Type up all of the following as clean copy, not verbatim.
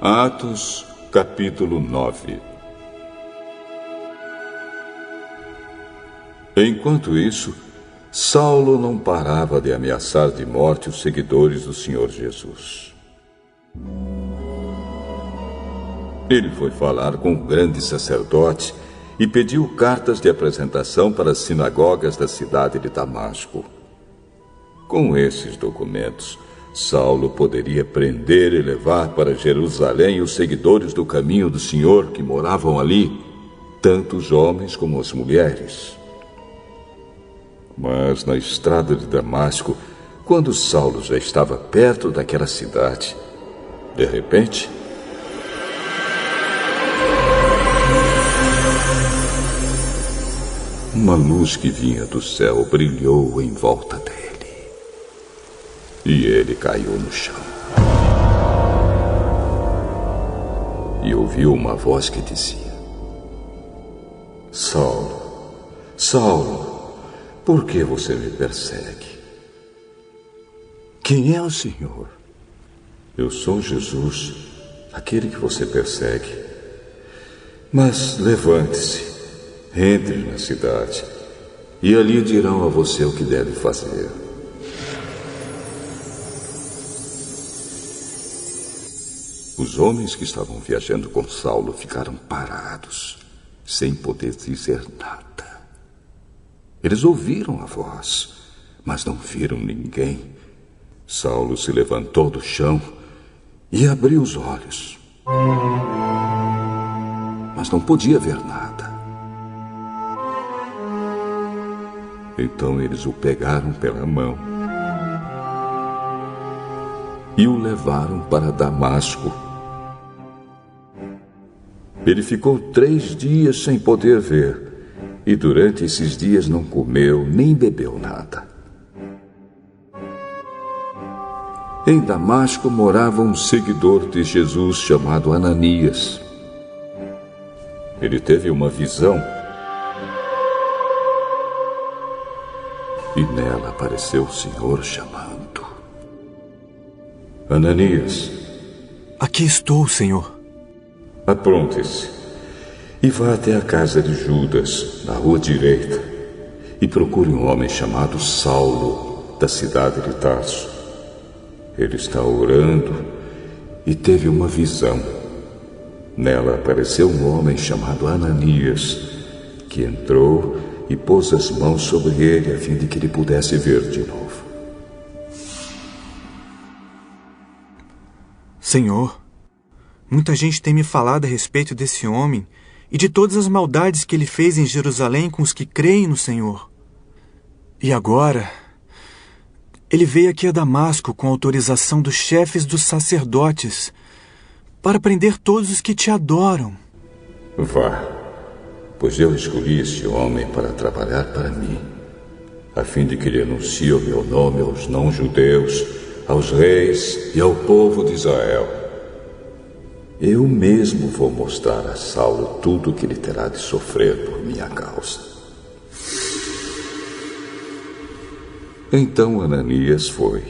Atos, capítulo 9. Enquanto isso, Saulo não parava de ameaçar de morte os seguidores do Senhor Jesus. Ele foi falar com o grande sacerdote e pediu cartas de apresentação para as sinagogas da cidade de Damasco. Com esses documentos, Saulo poderia prender e levar para Jerusalém os seguidores do caminho do Senhor que moravam ali, tanto os homens como as mulheres. Mas na estrada de Damasco, quando Saulo já estava perto daquela cidade, de repente, uma luz que vinha do céu brilhou em volta dele. E ele caiu no chão. E ouviu uma voz que dizia: Saulo, Saulo, por que você me persegue? Quem é o Senhor? Eu sou Jesus, aquele que você persegue. Mas levante-se, entre na cidade, e ali dirão a você o que deve fazer. Os homens que estavam viajando com Saulo ficaram parados, sem poder dizer nada. Eles ouviram a voz, mas não viram ninguém. Saulo se levantou do chão e abriu os olhos, mas não podia ver nada. Então eles o pegaram pela mão e o levaram para Damasco. Ele ficou 3 dias sem poder ver, e durante esses dias não comeu nem bebeu nada. Em Damasco morava um seguidor de Jesus chamado Ananias. Ele teve uma visão e nela apareceu o Senhor chamando: Ananias. Aqui estou, Senhor. Apronte-se e vá até a casa de Judas, na rua direita, e procure um homem chamado Saulo, da cidade de Tarso. Ele está orando e teve uma visão. Nela apareceu um homem chamado Ananias, que entrou e pôs as mãos sobre ele a fim de que ele pudesse ver de novo. Senhor, muita gente tem me falado a respeito desse homem e de todas as maldades que ele fez em Jerusalém com os que creem no Senhor. E agora, ele veio aqui a Damasco com autorização dos chefes dos sacerdotes para prender todos os que te adoram. Vá, pois eu escolhi esse homem para trabalhar para mim, a fim de que ele anuncie o meu nome aos não-judeus, aos reis e ao povo de Israel. Eu mesmo vou mostrar a Saulo tudo o que ele terá de sofrer por minha causa. Então Ananias foi.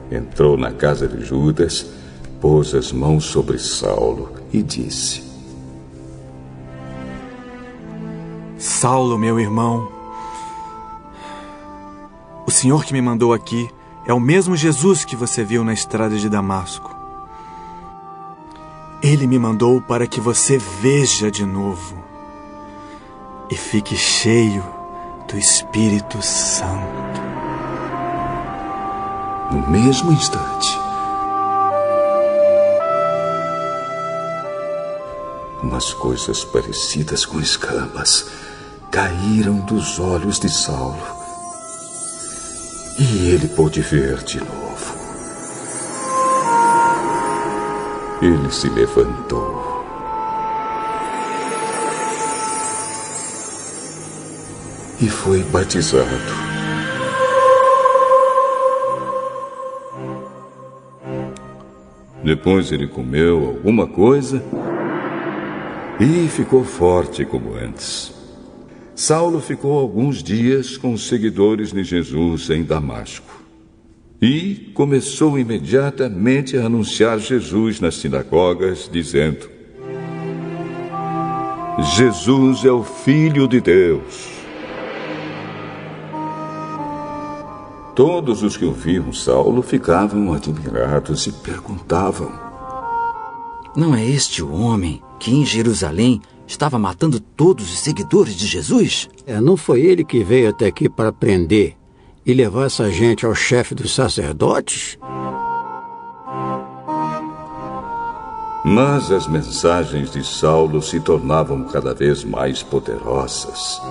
Entrou na casa de Judas, pôs as mãos sobre Saulo e disse: Saulo, meu irmão, o Senhor que me mandou aqui é o mesmo Jesus que você viu na estrada de Damasco. Ele me mandou para que você veja de novo e fique cheio do Espírito Santo. No mesmo instante, umas coisas parecidas com escamas caíram dos olhos de Saulo. E ele pôde ver de novo. Ele se levantou e foi batizado. Depois ele comeu alguma coisa e ficou forte como antes. Saulo ficou alguns dias com os seguidores de Jesus em Damasco. E começou imediatamente a anunciar Jesus nas sinagogas, dizendo: Jesus é o Filho de Deus. Todos os que ouviam Saulo ficavam admirados e perguntavam: Não é este o homem que em Jerusalém estava matando todos os seguidores de Jesus? Não foi ele que veio até aqui para prender e levar essa gente ao chefe dos sacerdotes? Mas as mensagens de Saulo se tornavam cada vez mais poderosas.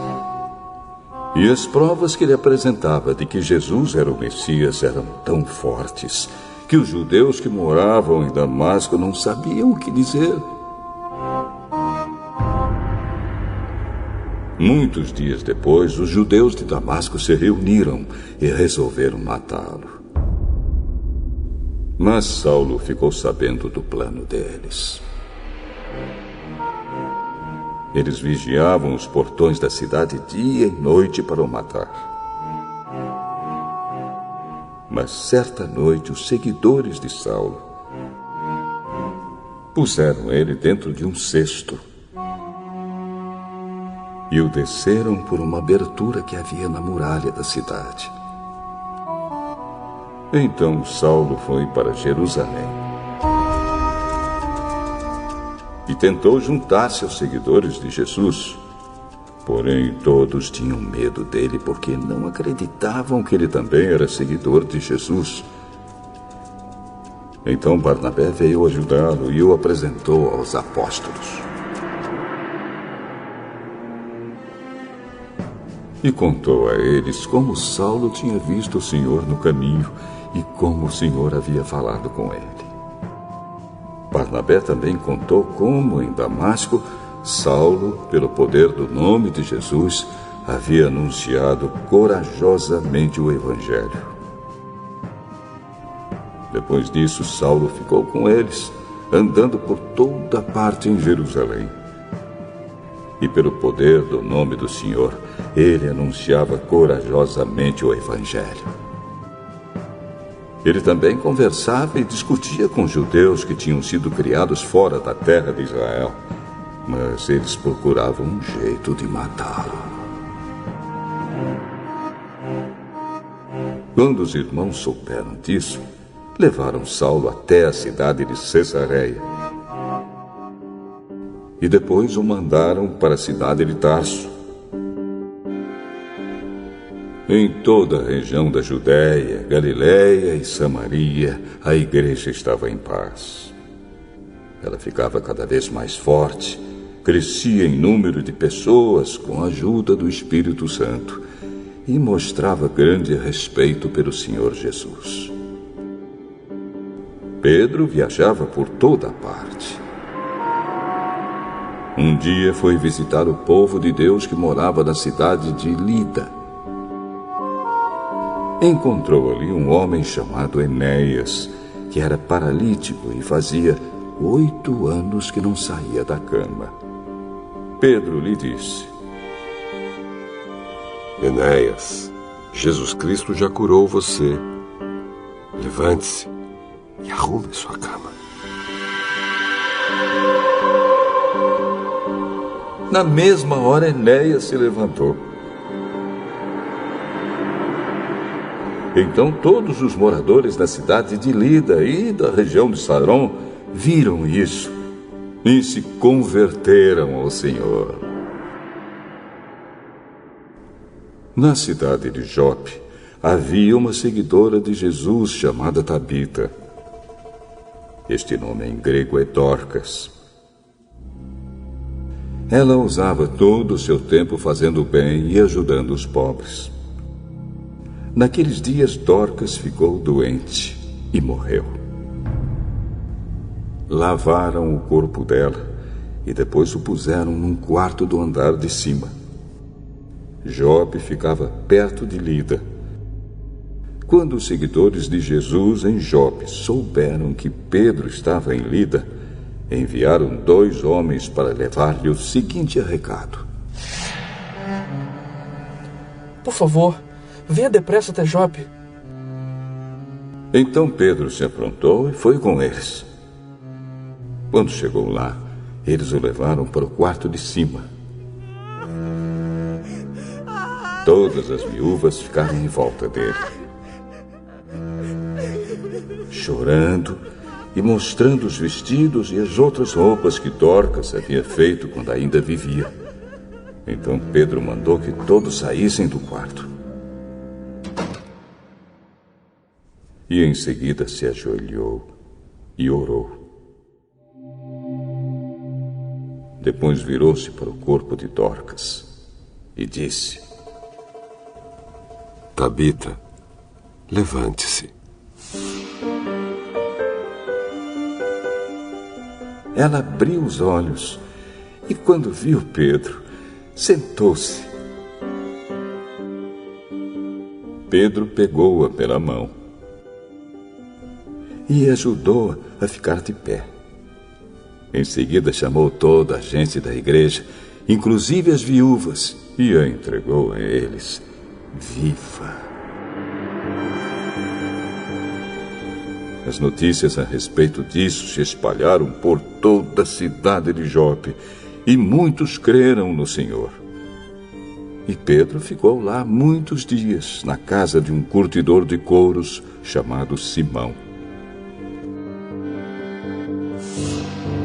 E as provas que ele apresentava de que Jesus era o Messias eram tão fortes que os judeus que moravam em Damasco não sabiam o que dizer. Muitos dias depois, os judeus de Damasco se reuniram e resolveram matá-lo. Mas Saulo ficou sabendo do plano deles. Eles vigiavam os portões da cidade dia e noite para o matar. Mas certa noite, os seguidores de Saulo puseram ele dentro de um cesto e o desceram por uma abertura que havia na muralha da cidade. Então Saulo foi para Jerusalém e tentou juntar-se aos seguidores de Jesus. Porém, todos tinham medo dele porque não acreditavam que ele também era seguidor de Jesus. Então Barnabé veio ajudá-lo e o apresentou aos apóstolos. E contou a eles como Saulo tinha visto o Senhor no caminho e como o Senhor havia falado com ele. Barnabé também contou como, em Damasco, Saulo, pelo poder do nome de Jesus, havia anunciado corajosamente o Evangelho. Depois disso, Saulo ficou com eles, andando por toda parte em Jerusalém. E pelo poder do nome do Senhor, ele anunciava corajosamente o Evangelho. Ele também conversava e discutia com judeus que tinham sido criados fora da terra de Israel, mas eles procuravam um jeito de matá-lo. Quando os irmãos souberam disso, levaram Saulo até a cidade de Cesareia e depois o mandaram para a cidade de Tarso. Em toda a região da Judéia, Galiléia e Samaria, a igreja estava em paz. Ela ficava cada vez mais forte, crescia em número de pessoas com a ajuda do Espírito Santo e mostrava grande respeito pelo Senhor Jesus. Pedro viajava por toda a parte. Um dia foi visitar o povo de Deus que morava na cidade de Lida. Encontrou ali um homem chamado Enéas, que era paralítico e fazia 8 anos que não saía da cama. Pedro lhe disse: Enéas, Jesus Cristo já curou você. Levante-se e arrume sua cama. Na mesma hora, Enéas se levantou. Então todos os moradores da cidade de Lida e da região de Saron viram isso e se converteram ao Senhor. Na cidade de Jope havia uma seguidora de Jesus chamada Tabita. Este nome em grego é Dorcas. Ela usava todo o seu tempo fazendo o bem e ajudando os pobres. Naqueles dias, Dorcas ficou doente e morreu. Lavaram o corpo dela e depois o puseram num quarto do andar de cima. Jope ficava perto de Lida. Quando os seguidores de Jesus em Jope souberam que Pedro estava em Lida, enviaram 2 homens para levar-lhe o seguinte recado: Por favor, venha depressa até Jope. Então Pedro se aprontou e foi com eles. Quando chegou lá, eles o levaram para o quarto de cima. Todas as viúvas ficaram em volta dele, chorando e mostrando os vestidos e as outras roupas que Dorcas havia feito quando ainda vivia. Então Pedro mandou que todos saíssem do quarto. E em seguida se ajoelhou e orou. Depois virou-se para o corpo de Dorcas e disse: Tabita, levante-se. Ela abriu os olhos e, quando viu Pedro, sentou-se. Pedro pegou-a pela mão e ajudou-a a ficar de pé. Em seguida chamou toda a gente da igreja, inclusive as viúvas, e a entregou a eles viva. As notícias a respeito disso se espalharam por toda a cidade de Jope, e muitos creram no Senhor. E Pedro ficou lá muitos dias, na casa de um curtidor de couros chamado Simão.